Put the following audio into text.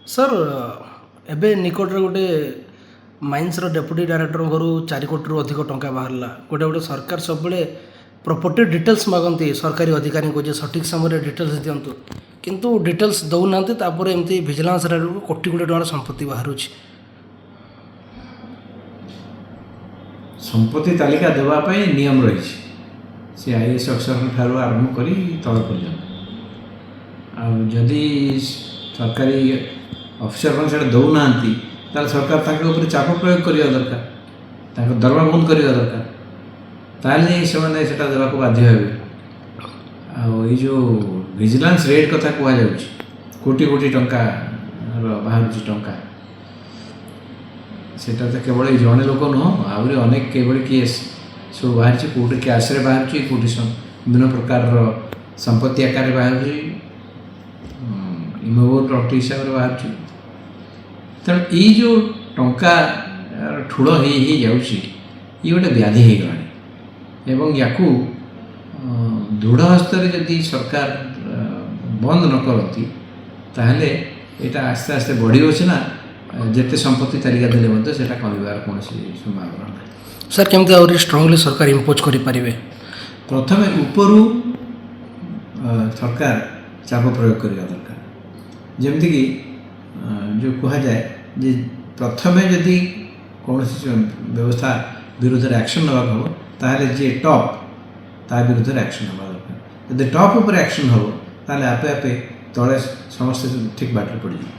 Sir ଏବେ ନିକଟରେ ଗୋଟେ ମାଇନ୍ସର ଡେପୁଟି ଡାଇରେକ୍ଟରଙ୍କ ଘରୁ 4 କୋଟିରୁ ଅଧିକ ଟଙ୍କା ବାହାରିଲା। ଗୋଟେ ସରକାର ସବୁବେଳେ ପ୍ରପର୍ଟି ଡିଟେଲ୍ସ ମାଗନ୍ତି ସରକାରୀ ଅଧିକାରୀଙ୍କୁ ଯେ ସଠିକ୍ ସମୟରେ ଡିଟେଲ୍ସ ଦିଅନ୍ତୁ, କିନ୍ତୁ ଡିଟେଲ୍ସ ଦେଉନାହାନ୍ତି। ତାପରେ ଏମିତି ଭିଜିଲାନ୍ସ ରେଡ଼୍ରୁ କୋଟି କୋଟି ଟଙ୍କାର ସମ୍ପତ୍ତି ବାହାରୁଛି। ସମ୍ପତ୍ତି ତାଲିକା ଦେବା ପାଇଁ ନିୟମ ରହିଛି, ସେ ଆଇଏଏସ୍ ଅଫିସରଙ୍କ ଠାରୁ ଆରମ୍ଭ କରି ତଳ ପର୍ଯ୍ୟନ୍ତ। ଆଉ ଯଦି ସରକାରୀ ଅଫିସରମାନେ ସେଇଟା ଦେଉନାହାନ୍ତି, ତାହେଲେ ସରକାର ତାଙ୍କ ଉପରେ ଚାପ ପ୍ରୟୋଗ କରିବା ଦରକାର, ତାଙ୍କ ଦରମା ବନ୍ଦ କରିବା ଦରକାର, ତାହେଲେ ଯାଇ ସେମାନେ ସେଇଟା ଦେବାକୁ ବାଧ୍ୟ ହେବେ। ଆଉ ଏଇ ଯେଉଁ ଭିଜିଲାନ୍ସ ରେଟ୍ କଥା କୁହାଯାଉଛି, କୋଟି କୋଟି ଟଙ୍କାର ବାହାରୁଛି ଟଙ୍କା, ସେଟା ତ କେବଳ ଏଇ ଜଣେ ଲୋକ ନୁହଁ, ଆହୁରି ଅନେକ ଏଭଳି କେସ୍ ସବୁ ବାହାରିଛି। କେଉଁଠି କ୍ୟାସ୍ରେ ବାହାରୁଛି, କେଉଁଠି ବିଭିନ୍ନ ପ୍ରକାରର ସମ୍ପତ୍ତି ଆକାରରେ ବାହାରୁଛି, ଇମୋଭେବଲ୍ ପ୍ରପର୍ଟି ହିସାବରେ ବାହାରୁଛି। ତେଣୁ ଏଇ ଯେଉଁ ଟଙ୍କା ଠୁଳ ହେଇଯାଉଛି, ଇଏ ଗୋଟେ ବ୍ୟାଧି ହେଇଗଲାଣି ଏବଂ ୟାକୁ ଦୃଢ଼ ହସ୍ତରେ ଯଦି ସରକାର ବନ୍ଦ ନ କରନ୍ତି, ତାହେଲେ ଏଇଟା ଆସ୍ତେ ଆସ୍ତେ ବଢ଼ିବ ସିନା, ଯେତେ ସମ୍ପତ୍ତି ତାଲିକା ଦେଲେ ମଧ୍ୟ ସେଇଟା କମିବାର କୌଣସି ସମ୍ଭାବନା ନାହିଁ। ସାର୍ କେମିତି ଆହୁରି ଷ୍ଟ୍ରଙ୍ଗଲି ସରକାର ଇମ୍ପୋଜ୍ କରିପାରିବେ? ପ୍ରଥମେ ଉପରୁ ସରକାର ଚାପ ପ୍ରୟୋଗ କରିବା ଦରକାର। ଯେମିତିକି ଯେଉଁ କୁହାଯାଏ ଯେ ପ୍ରଥମେ ଯଦି କୌଣସି ବ୍ୟବସ୍ଥା ବିରୁଦ୍ଧରେ ଆକ୍ସନ୍ ନେବାକୁ ହେବ, ତାହେଲେ ଯିଏ ଟପ୍ ତା ବିରୁଦ୍ଧରେ ଆକ୍ସନ୍ ହେବା ଦରକାର। ଯଦି ଟପ୍ ଉପରେ ଆକ୍ସନ୍ ହେବ, ତାହେଲେ ଆପେ ଆପେ ତଳେ ସମସ୍ତେ ଠିକ୍ ବାଟରେ ପଡ଼ିଯିବେ।